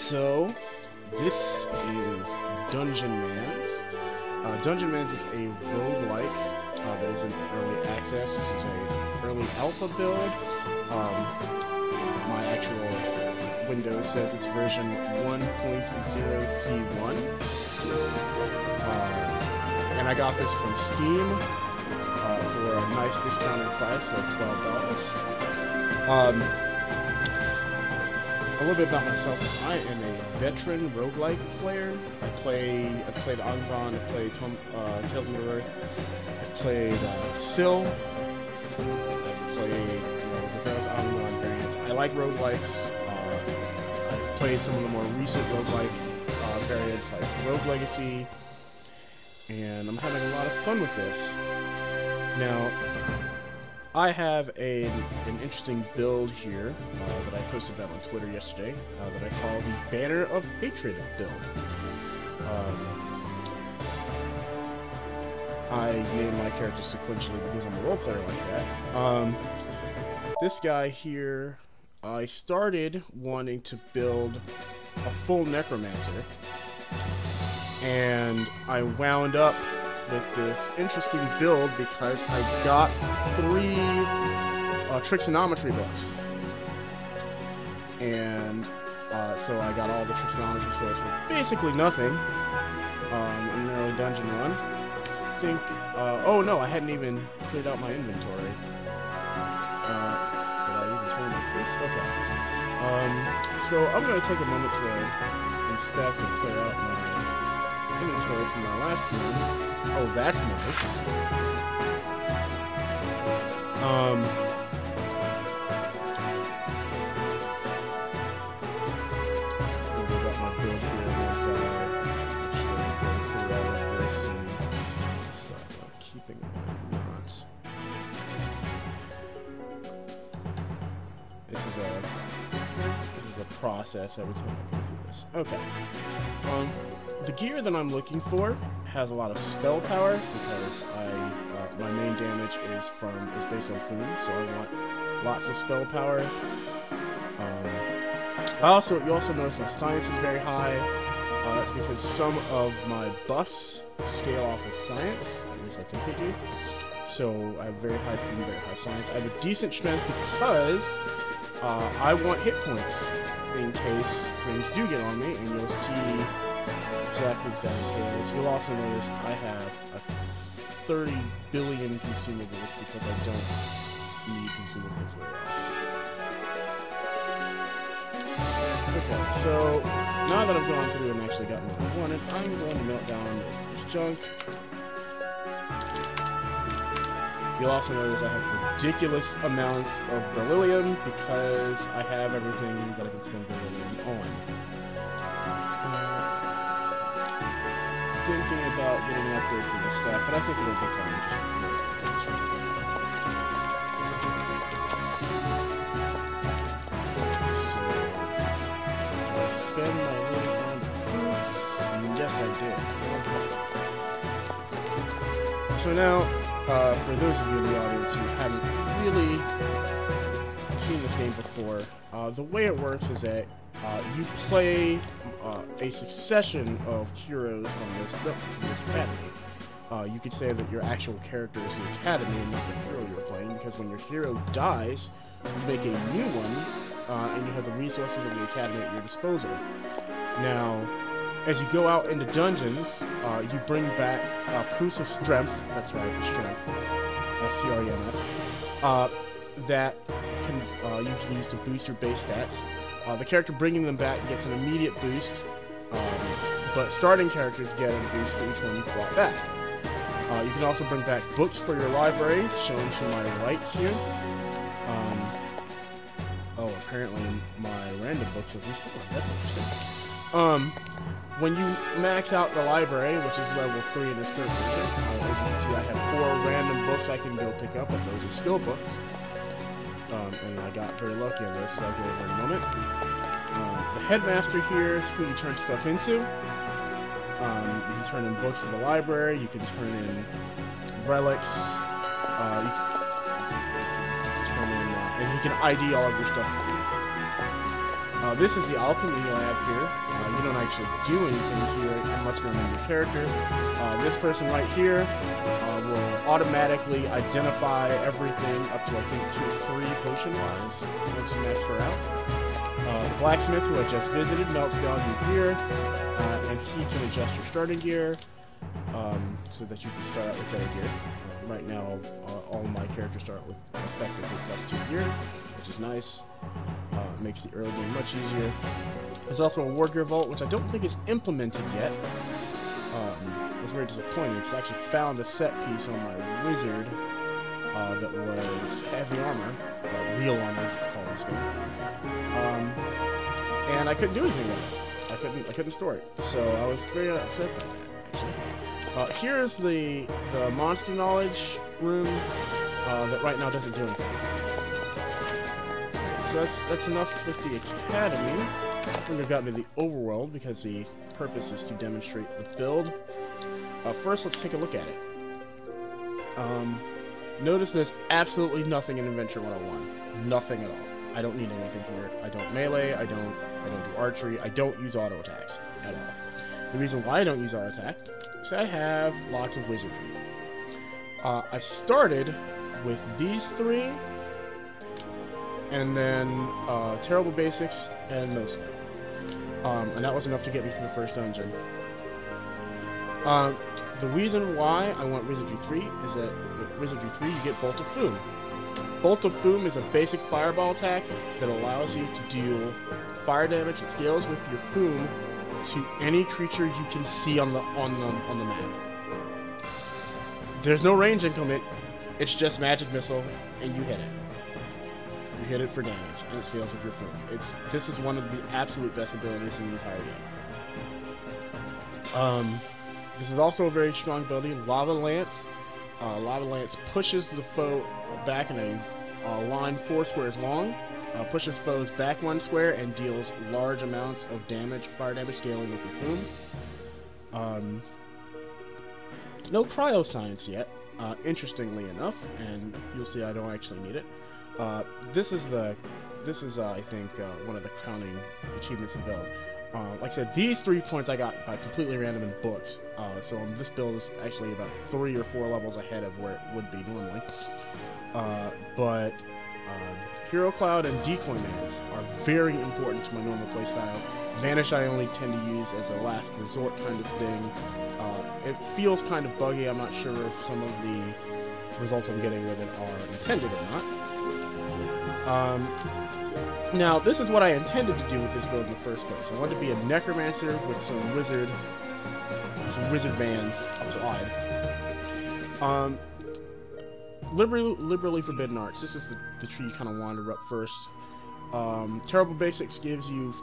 So, this is Dungeonmans. Dungeonmans is a roguelike that is in early access. This is a early alpha build. My actual Windows says it's version 1.0C1. And I got this from Steam for a nice discounted price of $12. A little bit about myself. I am a veteran roguelike player. I've played Angbon, I've played Tales of Middle-earth, I've played Sill, I've played the various Angbon variants. I like roguelikes. I've played some of the more recent roguelike variants like Rogue Legacy, and I'm having a lot of fun with this. Now, I have an interesting build here that I posted about on Twitter yesterday that I call the Banner of Hatred build. I named my character sequentially because I'm a role player like that. This guy here, I started wanting to build a full Necromancer, and I wound up with this interesting build because I got 3 Tricksonometry books. And so I got all the Tricksonometry skills for basically nothing in an early dungeon run. I think, oh no, I hadn't even cleared out my inventory. Did I even turn my books? Okay. So I'm going to take a moment to inspect and clear out my inventory from my last one. Oh, that's nice. I've got my build here once I actually go through all of this and keeping it not. This is a process every time I go through this. Okay. The gear that I'm looking for has a lot of spell power because my main damage is based on Foom, so I want lots of spell power. You also notice my science is very high. That's because some of my buffs scale off of science, at least I think they do. So I have very high Foom, very high science. I have a decent strength because I want hit points in case things do get on me, and you'll see exactly what that is. You'll also notice I have 30 billion consumables because I don't need consumables very often. Okay, so now that I've gone through and actually gotten what I wanted, I'm going to melt down this junk. You'll also notice I have ridiculous amounts of beryllium because I have everything that I can spend beryllium on. Thinking about getting an upgrade for this stuff, but I think it'll be fine. So, I spend my little on boots. Yes, I did. So now, for those of you in the audience who haven't really seen this game before, the way it works is that you play a succession of heroes on this academy. You could say that your actual character is the academy and not the hero you're playing, because when your hero dies, you make a new one, and you have the resources of the academy at your disposal. Now, as you go out into dungeons, you bring back proofs of strength, that's right, strength, S-T-R-E-M-F, that you can use to boost your base stats. The character bringing them back gets an immediate boost, but starting characters get a boost for each one you brought back. You can also bring back books for your library, shown to my right here. Oh, apparently my random books have respawned. That's interesting. When you max out the library, which is level 3 in this current version, as you can see I have 4 random books I can go pick up, and those are skill books. And I got very lucky on this, so I'll go over in a moment. The headmaster here is who you turn stuff into. You can turn in books for the library, you can turn in relics, you can turn in, and he can ID all of your stuff. This is the alchemy lab here. You don't actually do anything here unless you're on your character. This person right here will automatically identify everything up to, I think, 2 or 3 potion-wise once you max her out. The blacksmith, who I just visited, melts down your gear, and he can adjust your starting gear so that you can start out with better gear. Right now, all of my characters start with effectively +2 gear, which is nice. Makes the early game much easier. There's also a War Gear Vault, which I don't think is implemented yet. I was very disappointed because I actually found a set piece on my wizard that was heavy armor, real armor as it's called in this game. And I couldn't do anything with it. I couldn't store it. So I was very upset by that, actually. Here's the monster knowledge room that right now doesn't do anything. So that's enough with the academy. We're going to go into the overworld because the purpose is to demonstrate the build. First, let's take a look at it. Notice there's absolutely nothing in Adventure 101. Nothing at all. I don't need anything for it. I don't melee. I don't do archery. I don't use auto attacks at all. The reason why I don't use auto attacks is I have lots of wizardry. I started with these 3. And then Terrible Basics and Mostly. And that was enough to get me to the first dungeon. The reason why I want Wizardry 3 is that with Wizardry 3 you get Bolt of Foom. Bolt of Foom is a basic fireball attack that allows you to deal fire damage that scales with your Foom to any creature you can see on the map. There's no range increment, it's just magic missile, and you hit it. You hit it for damage, and it scales with your food. This is one of the absolute best abilities in the entire game. This is also a very strong ability. Lava Lance. Lava Lance pushes the foe back in a line 4 squares long, pushes foes back 1 square, and deals large amounts of damage, fire damage scaling with your food. No cryo science yet, interestingly enough, and you'll see I don't actually need it. This is I think one of the crowning achievements of the build. Like I said, these 3 points I got by completely random in books. So this build is actually about 3 or 4 levels ahead of where it would be normally. But Hero Cloud and Decoy Mans are very important to my normal playstyle. Vanish I only tend to use as a last resort kind of thing. It feels kind of buggy. I'm not sure if some of the results I'm getting with it are intended or not. Now, this is what I intended to do with this build in the first place. I wanted to be a necromancer with some wizard bands applied. Liberally forbidden arts. This is the tree you kind of wander up first. Terrible Basics gives you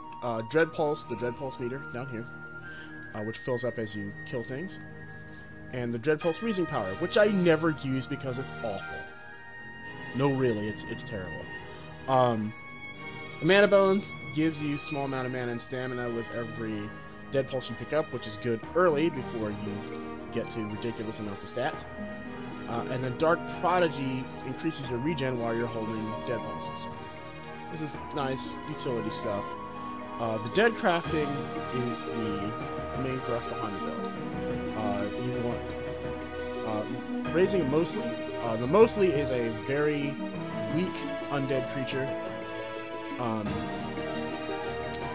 Dread Pulse, the Dread Pulse meter down here, which fills up as you kill things, and the Dread Pulse Freezing Power, which I never use because it's awful. No, really, it's terrible. Mana Bones gives you small amount of mana and stamina with every Dead Pulse you pick up, which is good early before you get to ridiculous amounts of stats. And then Dark Prodigy increases your regen while you're holding Dead Pulses. This is nice utility stuff. The Deadcrafting is the main thrust behind the build. You want raising a Mostly. The Mostly is a very weak undead creature.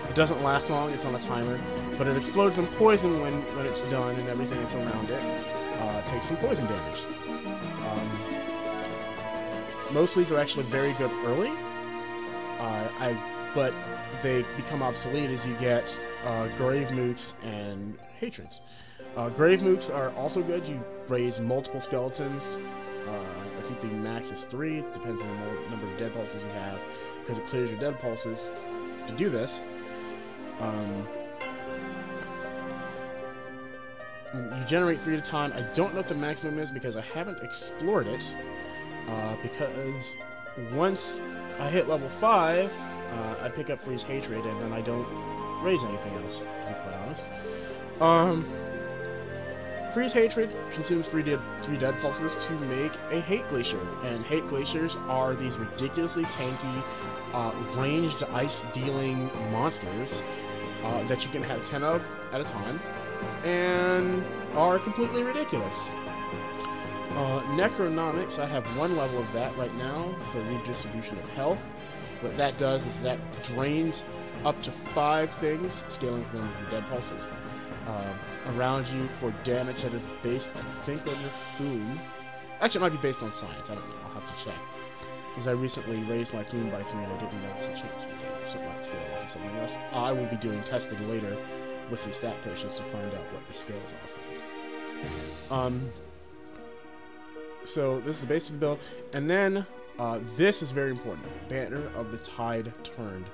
It doesn't last long, it's on a timer, but it explodes in poison when it's done, and everything that's around it takes some poison damage. Mostlies are actually very good early, but they become obsolete as you get Grave Mooks and Hatreds. Grave Mooks are also good. You raise multiple skeletons. I think the max is 3. It depends on the number of dead pulses you have, because it clears your dead pulses to do this. You generate 3 at a time. I don't know what the maximum is because I haven't explored it. Because once I hit level 5, I pick up Freeze Hatred, and then I don't raise anything else, to be quite honest. Freeze Hatred consumes 3 dead pulses to make a Hate Glacier, and Hate Glaciers are these ridiculously tanky, ranged ice-dealing monsters that you can have 10 of at a time, and are completely ridiculous. Necronomics, I have 1 level of that right now for redistribution of health. What that does is that drains up to 5 things, scaling from your dead pulses, around you for damage that is based, I think, on your Foom. Actually, it might be based on science. I don't know. I'll have to check. Because I recently raised my Foom by 3 and I didn't notice a change or something like scale or something else. I will be doing testing later with some stat potions to find out what the scales are. So this is the base of the build, and then this is very important. Banner of the Tide Turned.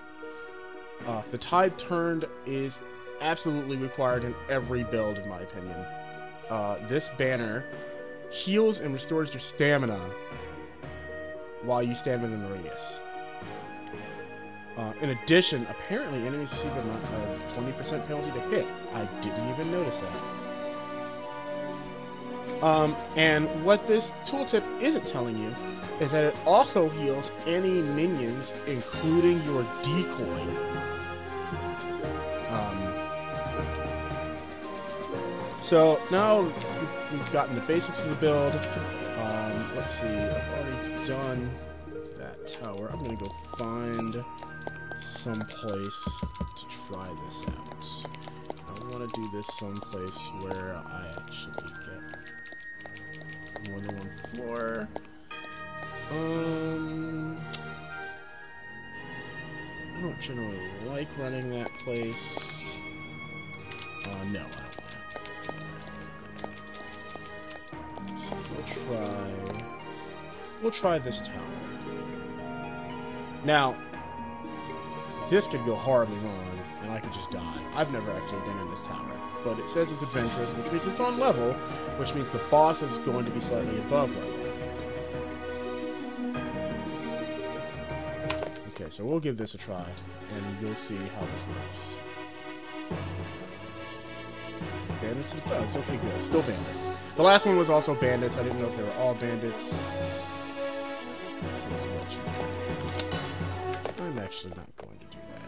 The Tide Turned is absolutely required in every build, in my opinion. This banner heals and restores your stamina while you stand within the radius. In addition, apparently enemies receive a 20% penalty to hit. I didn't even notice that. And what this tooltip isn't telling you is that it also heals any minions, including your decoy. So now we've gotten the basics of the build. Let's see, I've already done that tower. I'm gonna go find some place to try this out. I want to do this someplace where I actually get more than 1 floor. I don't generally like running that place. No, I don't. So we'll try this tower. Now, this could go horribly wrong, and I could just die. I've never actually been in this tower, but it says it's adventurous, which means it's on level, which means the boss is going to be slightly above level. Okay, so we'll give this a try, and you'll see how this works. Bandits and thugs. Okay, good. Still bandits. The last one was also bandits. I didn't know if they were all bandits. I'm actually not going to do that.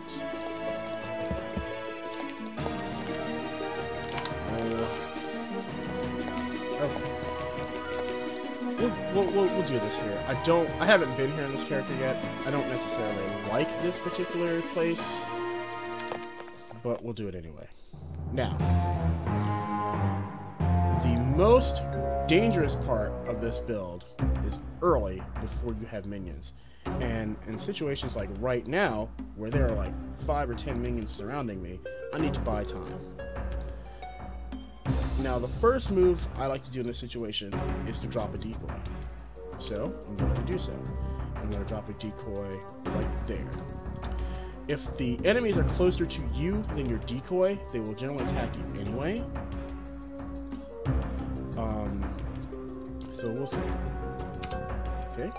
We'll do this here. I haven't been here in this character yet. I don't necessarily like this particular place, but we'll do it anyway. Now, the most dangerous part of this build is early, before you have minions. And in situations like right now, where there are like 5 or 10 minions surrounding me, I need to buy time. Now, the first move I like to do in this situation is to drop a decoy. So, I'm going to do so. I'm going to drop a decoy right there. If the enemies are closer to you than your decoy, they will generally attack you anyway. So we'll see. Okay.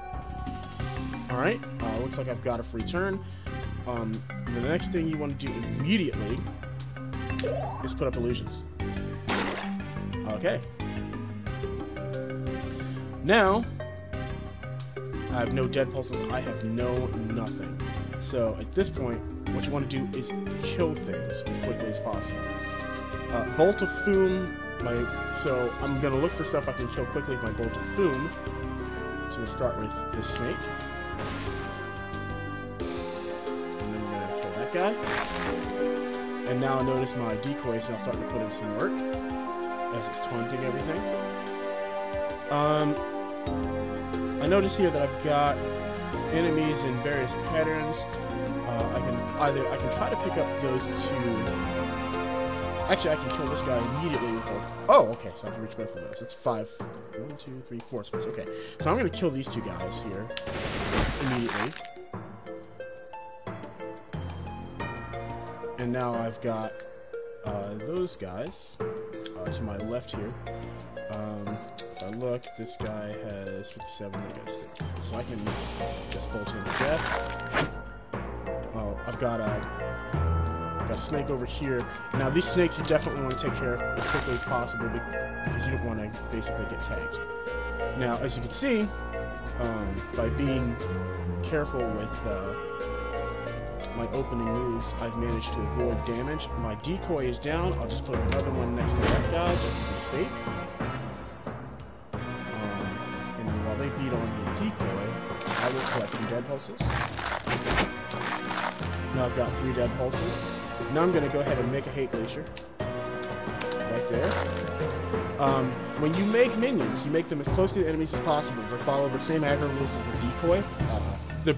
Alright, looks like I've got a free turn. The next thing you want to do immediately is put up illusions. Okay. Now, I have no dead pulses, I have no nothing. So, at this point, what you want to do is kill things as quickly as possible. Bolt of Foom, so I'm going to look for stuff I can kill quickly with my Bolt of Foom. So we'll start with this snake. And then we're going to kill that guy. And now notice my decoy is now starting to put in some work, as it's taunting everything. I notice here that I've got enemies in various patterns. I can try to pick up those 2. Actually, I can kill this guy immediately with oh, okay, so I can reach both of those. It's 5. 1, 2, 3, 4 space. Okay, so I'm going to kill these 2 guys here immediately. And now I've got those guys to my left here. If I look, this guy has 57 against it. So I can just bolt him to death. Oh, I've got a Got a snake over here. Now these snakes you definitely want to take care of as quickly as possible because you don't want to basically get tagged. Now, as you can see, by being careful with my opening moves, I've managed to avoid damage. My decoy is down. I'll just put another one next to that guy just to be safe. And then while they beat on the decoy, I will collect some dead pulses. Now I've got 3 dead pulses. Now I'm going to go ahead and make a hate glacier. Right there. When you make minions, you make them as close to the enemies as possible. They follow the same aggro rules as the decoy. They're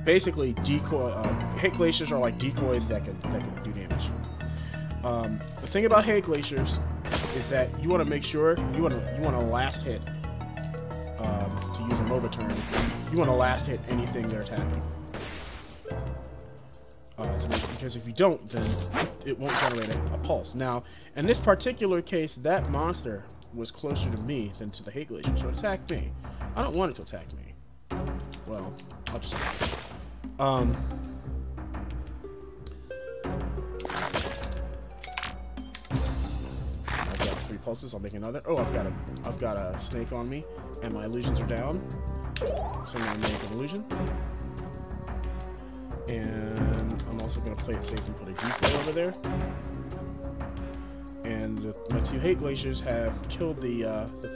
basically decoy. Hate glaciers are like decoys that can do damage. The thing about hate glaciers is that you want to make sure you want a last hit. To use a MOBA term, you want to last hit anything they're attacking. Because if you don't, then it won't generate a pulse. Now, in this particular case, that monster was closer to me than to the hate glacier, so it attacked me. I don't want it to attack me. Well, I'll just... I've got 3 pulses. I'll make another. Oh, I've got a snake on me, and my illusions are down. So I'm gonna make an illusion. And I'm also going to play it safe and put a decoy over there. And my 2 hate glaciers have killed the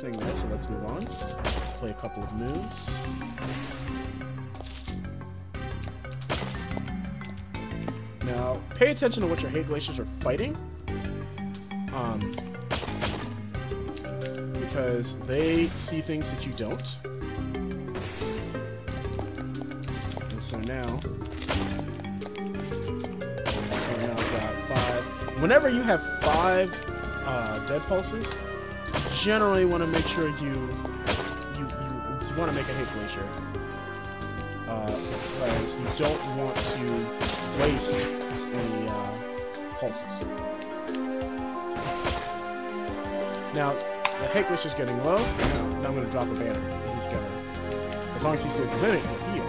thing there, so let's move on. Let's play a couple of moves. Now, pay attention to what your hate glaciers are fighting. Because they see things that you don't. And so now... Whenever you have 5 dead pulses, generally want to make sure you want to make a hate glacier because you don't want to waste any pulses. Now the hate glacier is getting low. Now I'm going to drop a banner. He's gonna, as long as he stays within it, he'll heal.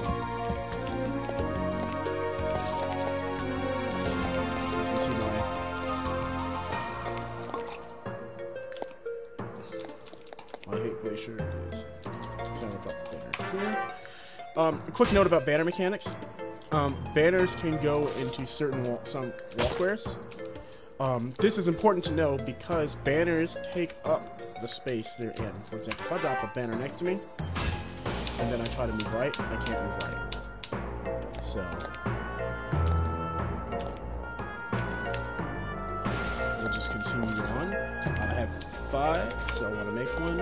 A quick note about banner mechanics. Banners can go into certain wall squares. This is important to know because banners take up the space they're in. For example, if I drop a banner next to me, and then I try to move right, I can't move right. So, we'll just continue on. I have 5, so I want to make one.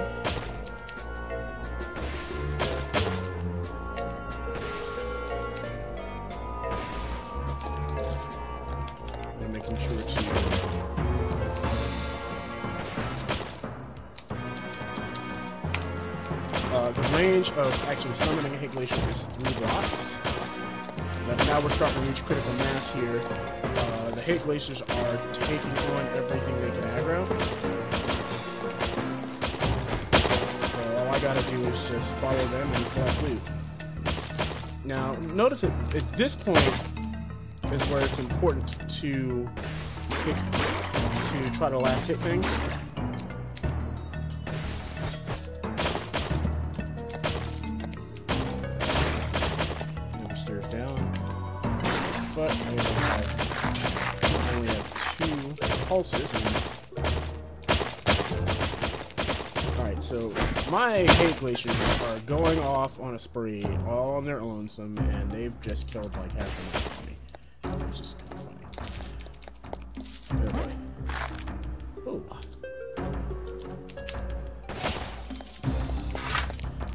The range of actually summoning a hate glacier is 3 blocks. But now we're starting to reach critical mass here. The hate glaciers are taking on everything they can aggro. So all I gotta do is just follow them and collect loot. Now, notice at this point is where it's important to try to last hit things. But I only have 2 pulses. Alright, so my hate glaciers are going off on a spree, all on their lonesome, and they've just killed like half of me. It's just kind of funny. Oh.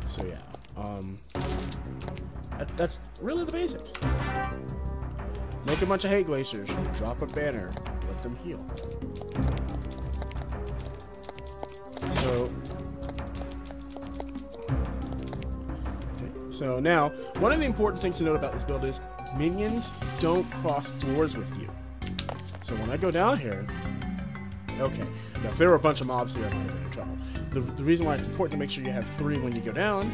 So yeah, that's really the basics. Make a bunch of hate glaciers, drop a banner, let them heal. So now, one of the important things to note about this build is minions don't cross floors with you. So when I go down here, okay, now if there were a bunch of mobs here, I might have been in trouble. The reason why it's important to make sure you have 3 when you go down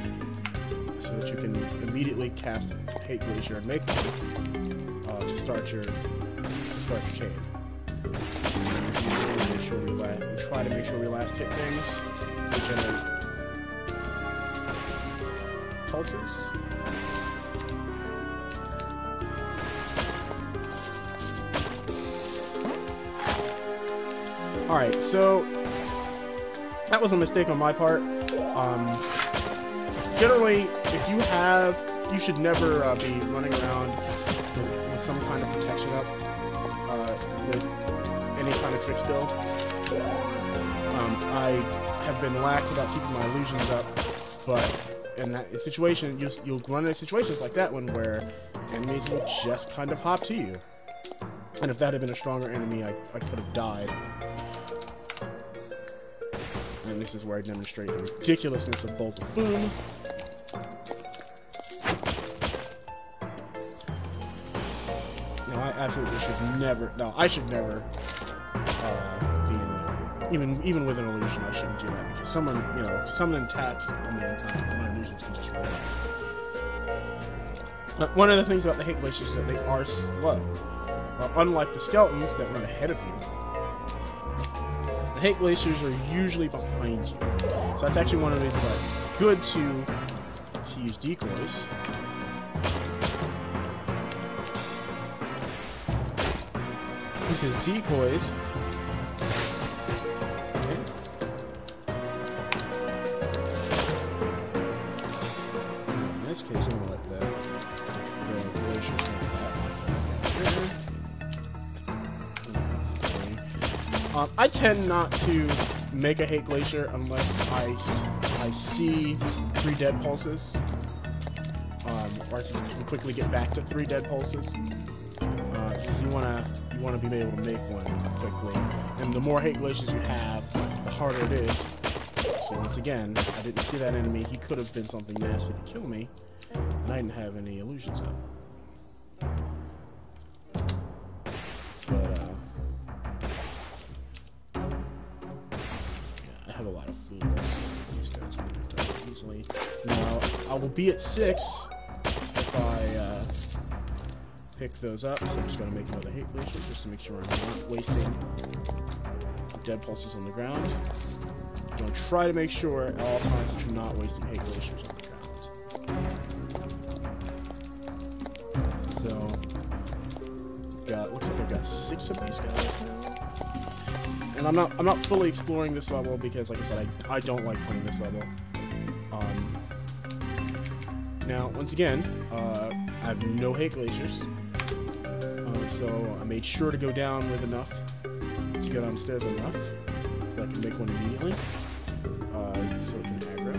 so that you can immediately cast Hate Glacier and make one to start your chain. We try to make sure we last hit things. We generate pulses. Alright, so that was a mistake on my part. Generally, if you should never be running around with some kind of protection up with any kind of tricks build. I have been lax about keeping my illusions up, but in that situation, you'll run into situations like that one where enemies will just kind of hop to you. And if that had been a stronger enemy, I could have died. And this is where I demonstrate the ridiculousness of Bolt of Foom. No, I absolutely should never. No, I should never be in even with an illusion. I shouldn't do that because someone taps on the other time. My illusions can just run out. One of the things about the Hate Glaciers is that they are slow. Unlike the skeletons that run ahead of you. The Hate Glaciers are usually behind you. So that's actually one of the reasons why it's good to use decoys. Because decoys... Okay. In this case, I'm going to let the glaciers take that. I tend not to make a Hate Glacier unless I see 3 dead pulses, or I can quickly get back to 3 dead pulses. Because you wanna be able to make one quickly, and the more Hate Glaciers you have, the harder it is. So once again, I didn't see that enemy. He could have been something nasty to kill me, and I didn't have any illusions up. I have a lot of food. These guys will die easily. Now, I will be at 6 if I pick those up, so I'm just going to make another Hate Glacier just to make sure I'm not wasting dead pulses on the ground. I'm going to try to make sure at all times that you're not wasting Hate Glaciers on the ground. So, looks like I've got 6 of these guys now. And I'm not fully exploring this level because, like I said, I don't like playing this level. Now, once again, I have no Hate Glaciers, so I made sure to go down with enough to go downstairs enough so I can make one immediately, so it can aggro.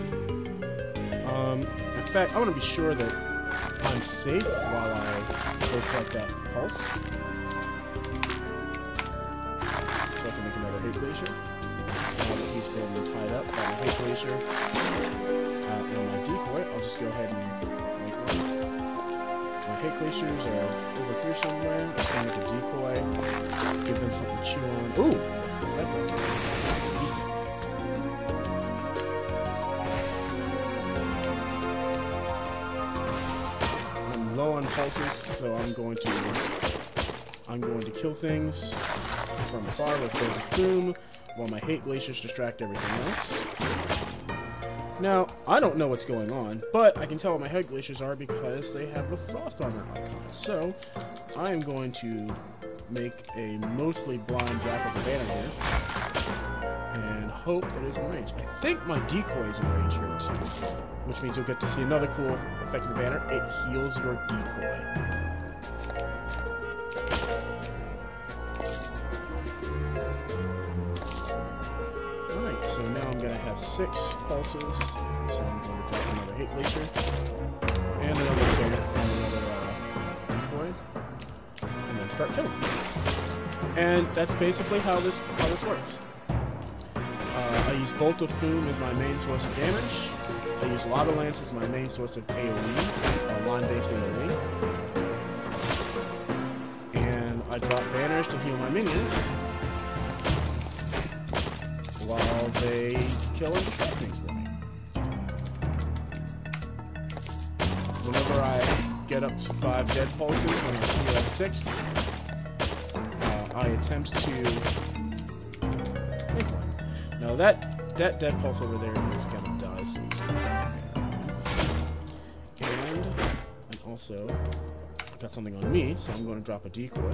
In fact, I want to be sure that I'm safe while I go collect that pulse. Hate Glacier. Now that he's been tied up by the Hate Glacier and my decoy, I'll just go ahead and make one. My Hate Glaciers are over here somewhere. I'm just going to make a decoy, give them something to chew on. Ooh! What's that doing? I'm low on pulses, so I'm going to kill things from afar with Bolt of Foom, while my Hate Glaciers distract everything else. Now, I don't know what's going on, but I can tell what my Hate Glaciers are because they have the Frost Armor icon. So, I am going to make a mostly blind drop of the banner here, and hope that it's in range. I think my decoy is in range here too, which means you'll get to see another cool effect of the banner. It heals your decoy. So now I'm going to have 6 pulses, so I'm going to drop another Hate Glacier, and another decoy, and then start killing. And that's basically how this works. I use Bolt of Foom as my main source of damage. I use Lava Lance as my main source of AoE, line-based AoE. And I drop banners to heal my minions, while they kill and distract things for me. whenever I get up to 5 dead pulses, when I see that 6th, I attempt to make one. Now that dead pulse over there is gonna die soon. And I also got something on me, so I'm going to drop a decoy.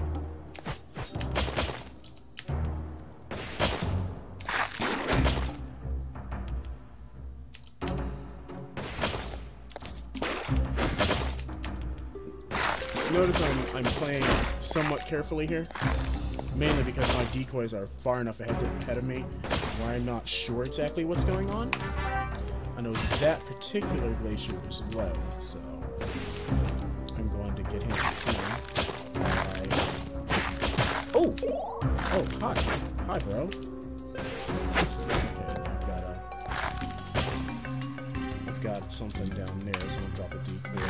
Notice I'm playing somewhat carefully here, mainly because my decoys are far enough ahead of me where I'm not sure exactly what's going on. I know that particular glacier is low, so I'm going to get him by... Oh! Oh, hi. Hi, bro. Okay, I've got something down there, so I'm gonna drop a decoy.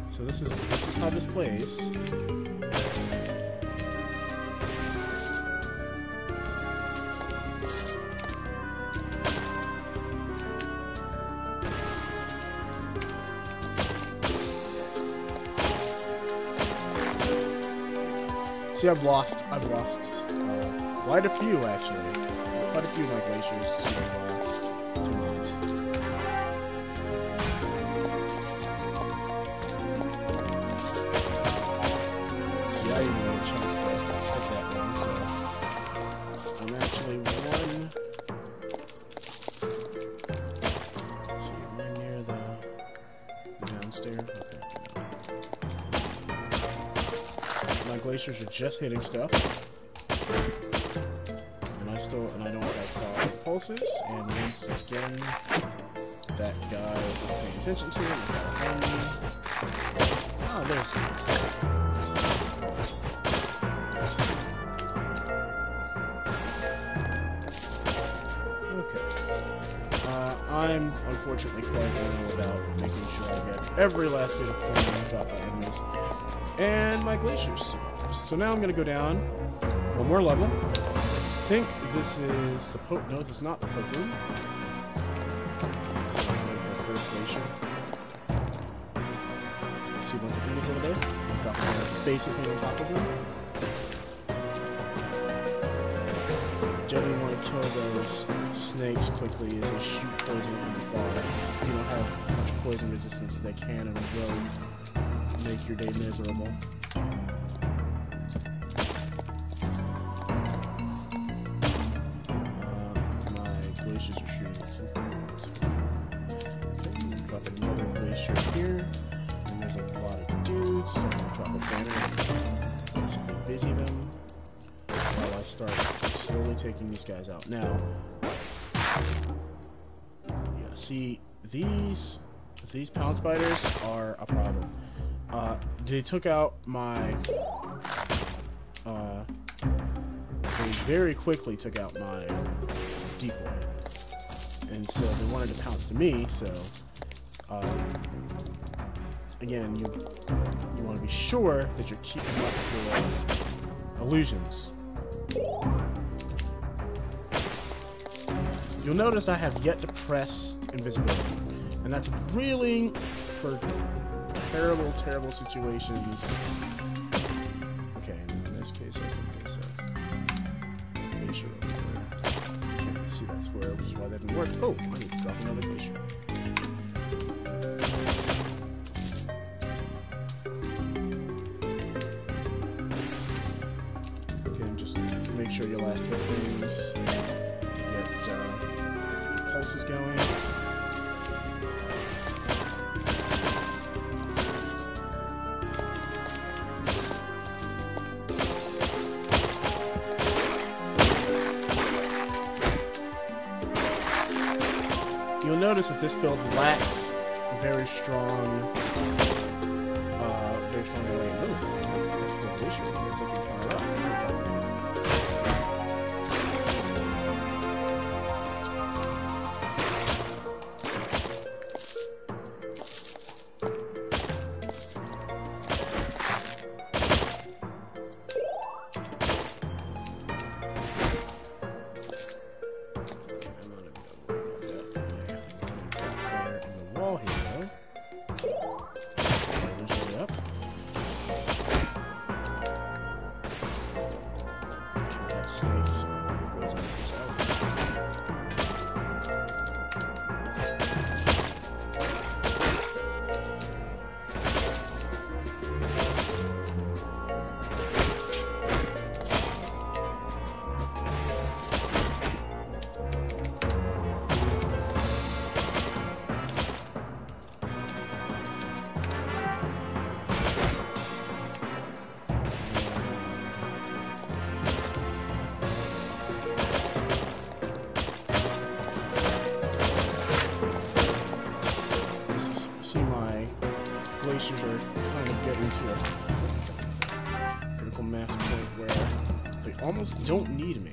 So this is how this plays. See, I've lost quite a few actually. Quite a few of my glaciers to mines. See, I didn't have a chance to hit that one, so I'm actually one. Let's see, am I near the downstairs? Okay. My glaciers are just hitting stuff, and I don't have 5 pulses. And once again, that guy is not paying attention to it. Oh, there's some. Okay. I'm unfortunately quite anal about making sure I get every last bit of coin dropped by enemies. And my glaciers. So now I'm going to go down one more level. I think this is the no, this is not the Pope Room. The first glacier. See a bunch of enemies over there? Got the basic thing on top of them. Generally want to kill those snakes quickly as they shoot poison from afar. You don't have much poison resistance as they can and will make your day miserable. My glaciers are shooting at some point. Okay, drop another glacier here. And there's a lot of dudes, so I'm going to drop a banner. Basically busy them while I start slowly taking these guys out. Now, yeah, see, these pound spiders are a problem. They took out my, they very quickly took out my decoy, and so they wanted to pounce to me, so, again, you want to be sure that you're keeping up your illusions. You'll notice I have yet to press invisibility, and that's really for terrible, terrible situations. Okay, and in this case, I think there's a glacier over there. Can't see that square, which is why that didn't work. Oh, I need to drop another glacier. Again, just make sure your last hit things. Get your pulses going. You'll notice that this build lacks very strong melee. Oh, that's the glacier. I guess I can counter up. almost don't need me.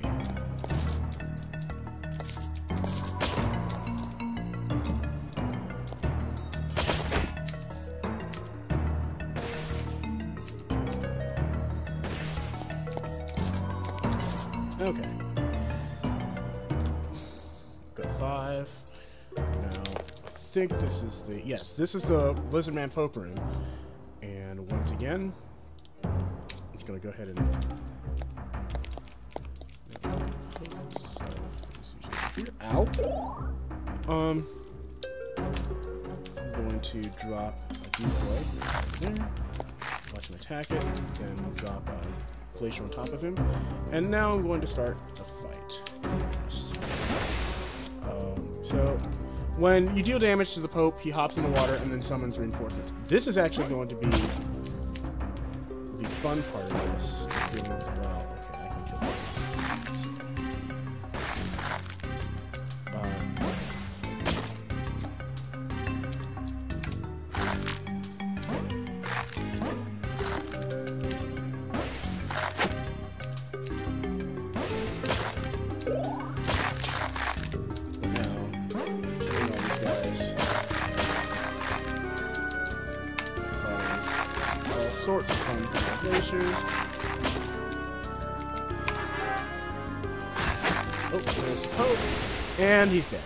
Okay. Got 5. Now, I think this is the... Yes, this is the Lizardman Poke Room. And once again, I'm just going to go ahead and... Ow! I'm going to drop a decoy right there. Watch him attack it. Then we'll drop a glacier on top of him. And now I'm going to start the fight. So, when you deal damage to the Pope, he hops in the water and then summons reinforcements. This is actually going to be the fun part of this. Well, okay, I can kill this. Sorts of fun glaciers. Oh, there's a Pope. And he's dead.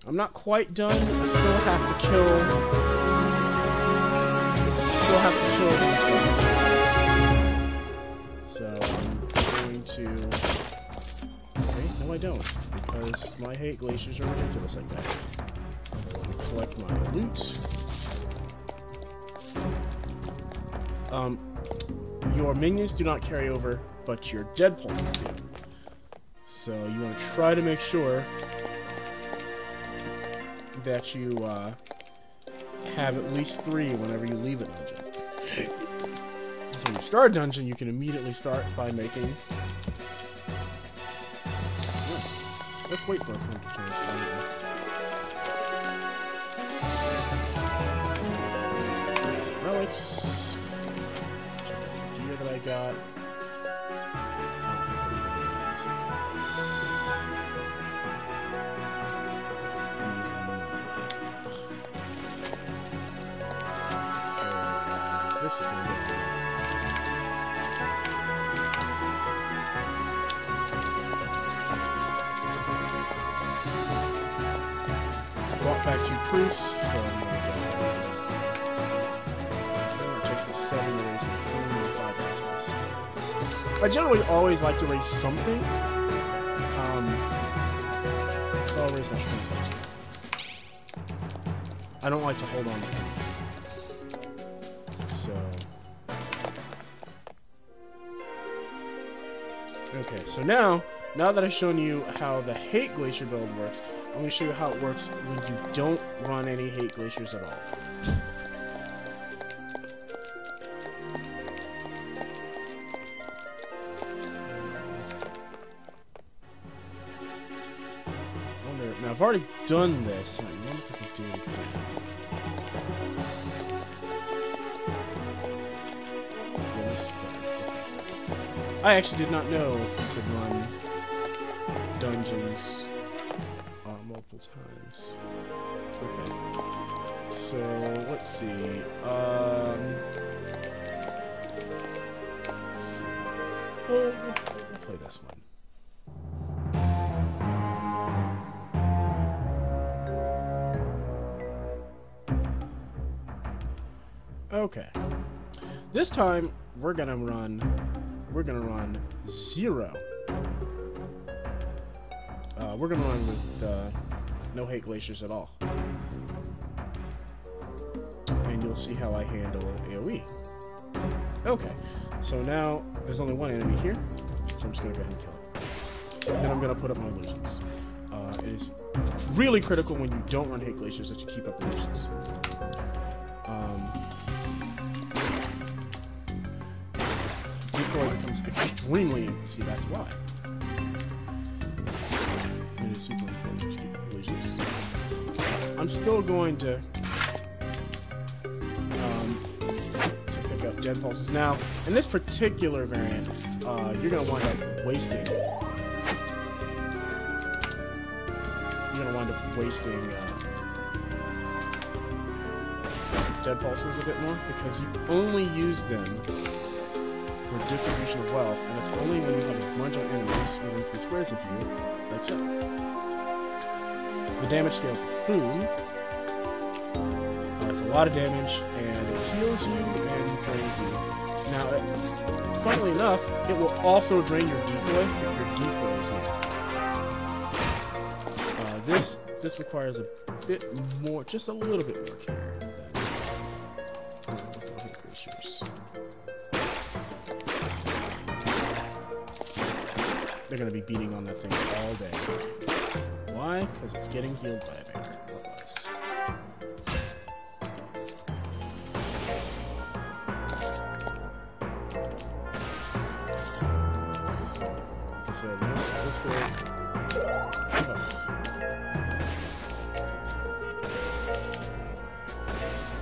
I'm not quite done. I still have to kill... these guys. So I'm going to... Okay, no I don't. Because my hate glaciers are ridiculous like that. Collect my loot. Your minions do not carry over, but your dead pulses do. So you want to try to make sure that you have at least 3 whenever you leave a dungeon. So when you start a dungeon, you can immediately start by making... Oh, let's wait for a point to change. Relics. Check out the gear that I got. So, this is going to be brought back 2 proofs, so I'm going to I generally always like to raise something. So I'll raise my strength first. I don't like to hold on to things. So. Okay, so now that I've shown you how the Hate Glacier build works, I'm going to show you how it works when you don't run any Hate Glaciers at all. Now, I've already done this. I wonder if I can do it again. Yeah, this is good. I actually did not know you could run dungeons multiple times. Okay. So, let's see. We'll play this one. Okay. This time we're gonna run 0. We're gonna run with no hate glaciers at all. And you'll see how I handle AoE. Okay. So now there's only one enemy here, so I'm just gonna go ahead and kill it. Then I'm gonna put up my illusions. It is really critical when you don't run hate glaciers that you keep up illusions. Decoy becomes extremely... See, that's why. It is super important to keep illusions. I'm still going to pick dead pulses. Now, in this particular variant, you're going to wind up wasting. Dead pulses a bit more because you only use them for distribution of wealth, and it's only when you have a bunch of enemies within 3 squares of you, like so. The damage scales with Foom. It's a lot of damage, and it heals you and drains you. Now, funnily enough, it will also drain your decoy if your decoy is not. This requires a bit more, just a little bit more care. They're going to be beating on that thing all day. Why? Because it's getting healed by a bear. Like I said, this build.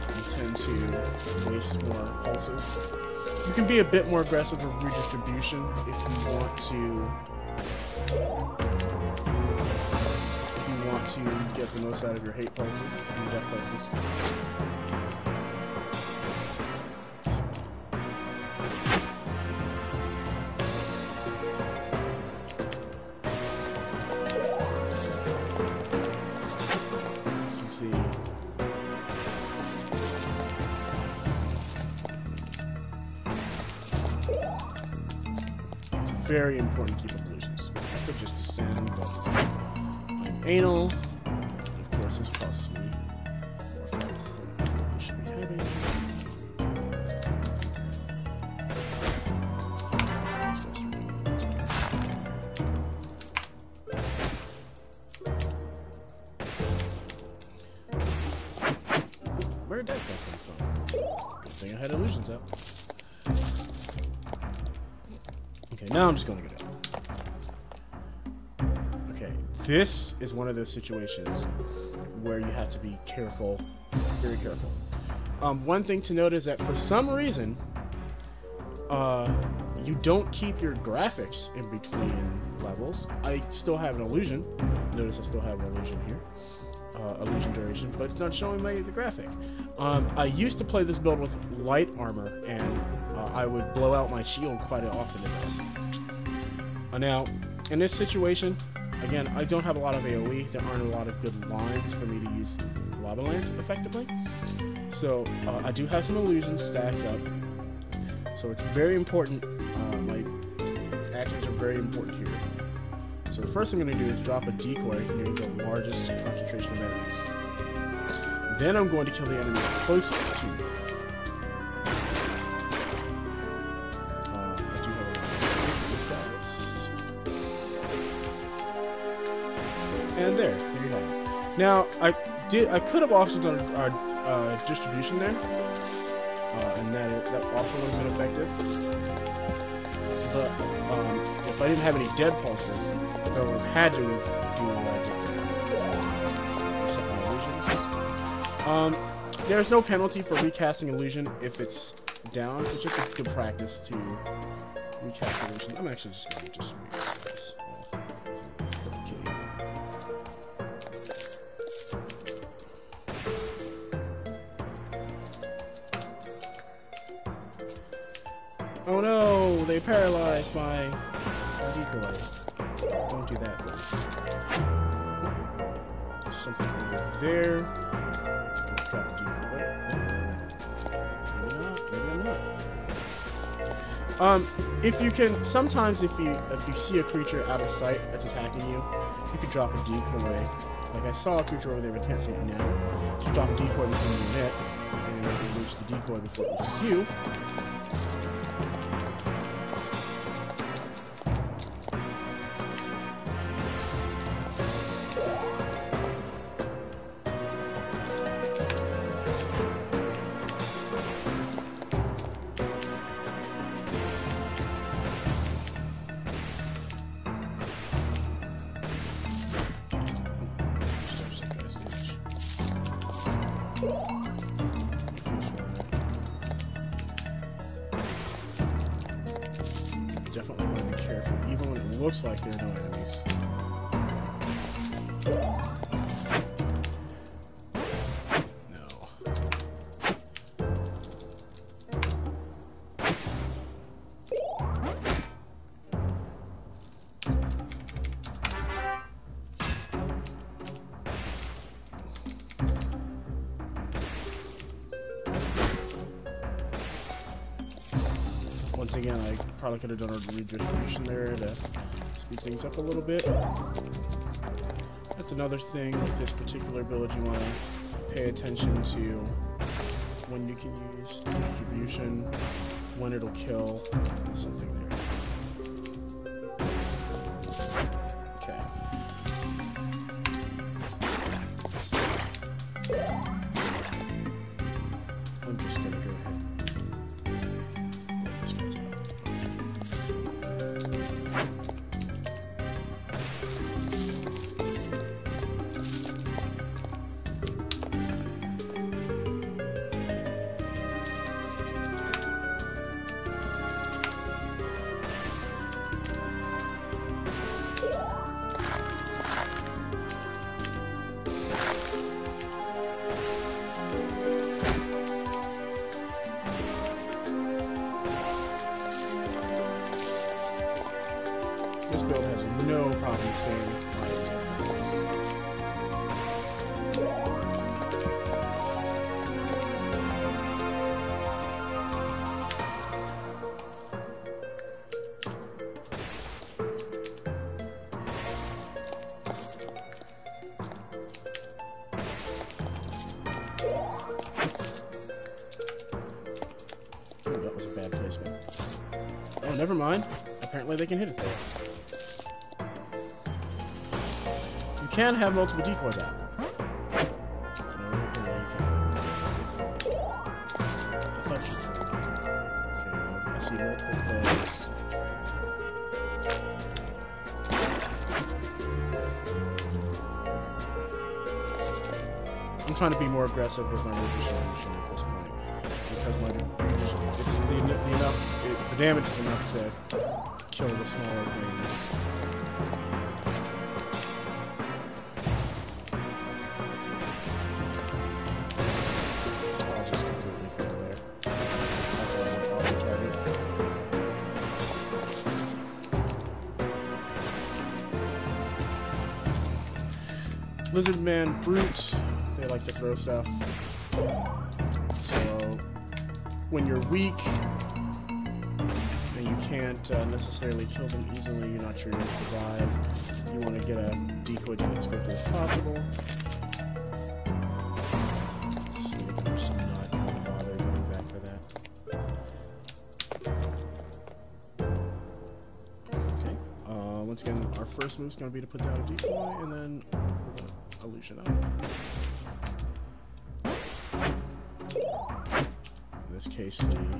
You tend to waste more pulses. You can be a bit more aggressive with redistribution if you want to get the most out of your hate pulses and death pulses. Very important to keep up illusions. I could just descend, but I'm anal. Of course, this costs me more faith than I should be having. Where did that come from? Good thing I had illusions out. Okay, now I'm just going to get out. Okay, this is one of those situations where you have to be careful, very careful. One thing to note is that for some reason, you don't keep your graphics in between levels. I still have an illusion. Notice I still have an illusion here. Illusion duration, but it's not showing the graphic. I used to play this build with light armor, and I would blow out my shield quite often in this. Now, in this situation, again, I don't have a lot of AoE. There aren't a lot of good lines for me to use Lava Lance effectively. So, I do have some illusion stacks up. So it's very important. My actions are very important here. So the first thing I'm going to do is drop a decoy near the largest concentration of enemies. Then I'm going to kill the enemies closest to me. I do have a lot of status. And there you have it. Now, I could have also done distribution there, and that also would have been effective. But if I didn't have any dead pulses, I would have had to do illusions. There's no penalty for recasting illusion if it's down, so it's just a good practice to recast illusion. I'm actually just going to distribute this. Oh no, they paralyzed my decoy. Don't do that, though. Something over there. Let's drop the decoy. Maybe I'm not. If you can, sometimes if you see a creature out of sight that's attacking you, you could drop a decoy. Like I saw a creature over there, but I can't see it now. You drop a decoy between your net, and you can reach the decoy before it reaches you. want to be careful. Even when it looks like there are no enemies. Once again, I probably could have done a redistribution there to speed things up a little bit. That's another thing with this particular build. You want to pay attention to when you can use distribution, when it'll kill, something there. Okay. I'm just gonna go ahead. This build has no problem staying alive. Oh, that was a bad placement. Oh, never mind. Apparently they can hit it there. You can have multiple decoys out. I see multiple plays. I'm trying to be more aggressive with my redistribution at this point because the damage is enough to kill the smaller things. Lizardman brute, they like to throw stuff. So when you're weak and you can't necessarily kill them easily, you're not sure you'll survive, you want to get a decoy done as quickly as possible. Just not going to bother going back for that. Okay, once again, our first move is going to be to put down a decoy, and then illusion up. In this case, the lined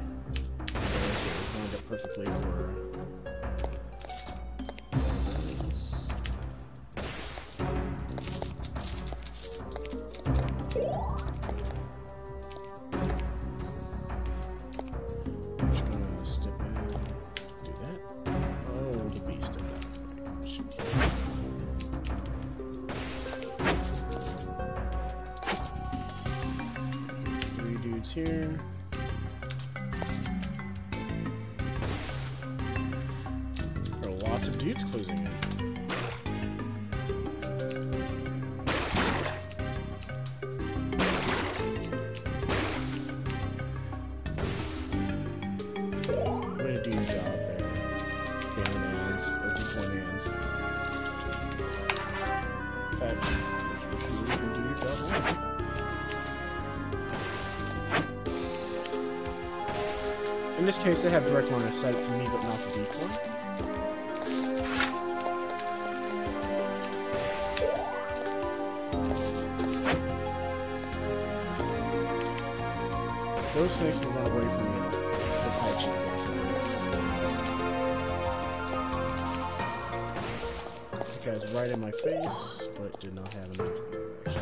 up perfectly for I'm just gonna step in, do that. Oh, the beast did that. Shoot. Here. There are lots of dudes closing in. Way to do your job there. Bands or Dungeonmans. In fact, you can do your job well. In this case, they have direct line of sight to me, but not the decoy. Those snakes will run away from the pipes, basically. The guy's right in my face, but did not have enough direction.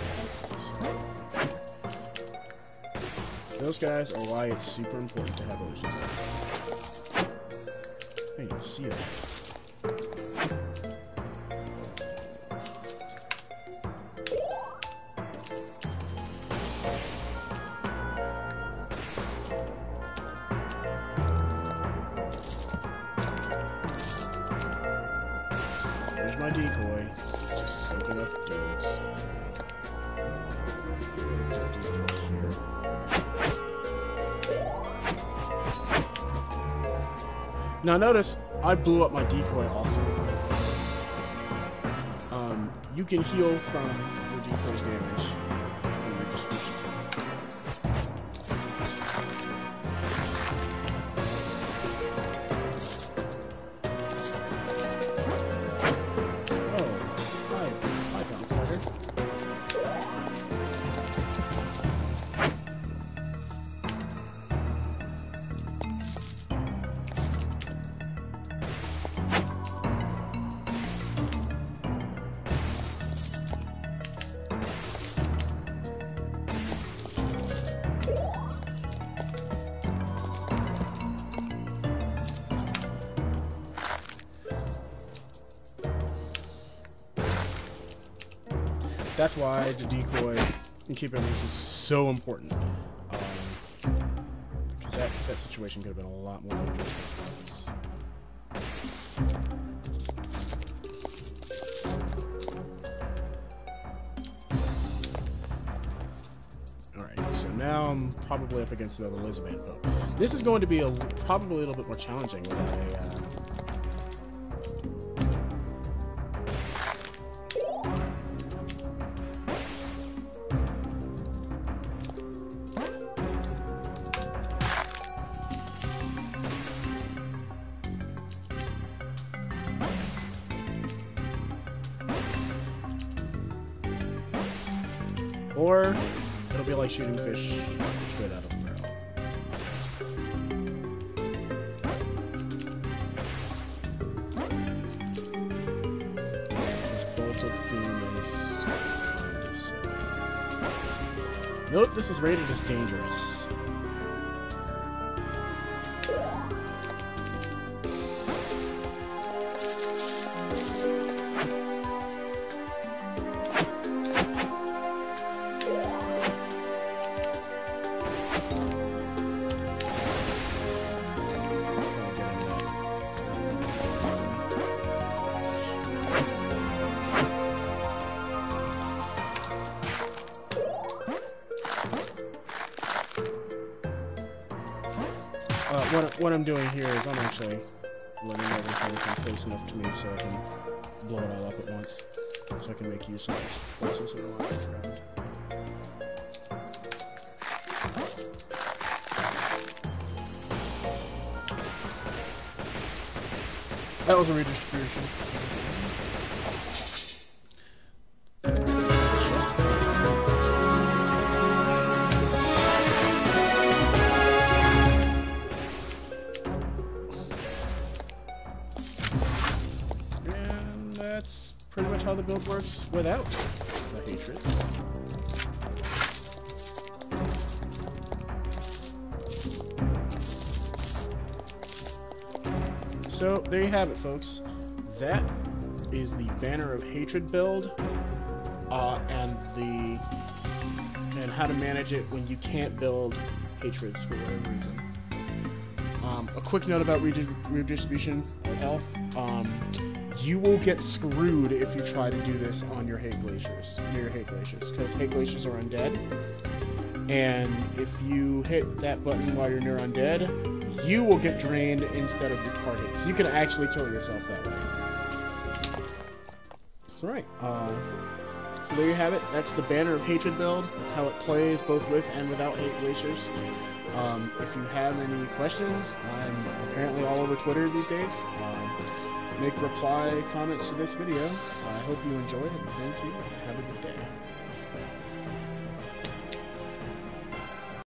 Those guys are why it's super important to have illusions out. I need to see that. There's my decoy. Just soaking up dudes. Now notice, I blew up my decoy also. You can heal from your decoy's damage from your distribution. Oh, hi bounce fighter. That's why the decoy and keep everything is so important. Because that situation could have been a lot more dangerous than it was. Alright, so now I'm probably up against another Elizabeth boat. This is going to be probably a little bit more challenging without a or it'll be like shooting fish straight out of a barrel. This bolt of fume is kind of silly. Nope, this is rated as dangerous. What I'm doing here is I'm actually letting everything come close enough to me so I can blow it all up at once. So I can make use of these places that are lying around. That was a redistribution. Pretty much how the build works without the hatreds. So there you have it, folks. That is the Banner of Hatred build, and how to manage it when you can't build hatreds for whatever reason. A quick note about redistribution of health. You will get screwed if you try to do this on your hate glaciers, near your hate glaciers, because hate glaciers are undead, and if you hit that button while you're near undead, you will get drained instead of your target, so you can actually kill yourself that way. So right, so there you have it. That's the Banner of Hatred build. That's how it plays both with and without hate glaciers. If you have any questions, I'm apparently all over Twitter these days. Make reply comments to this video. I hope you enjoyed it, and thank you, and have a good day.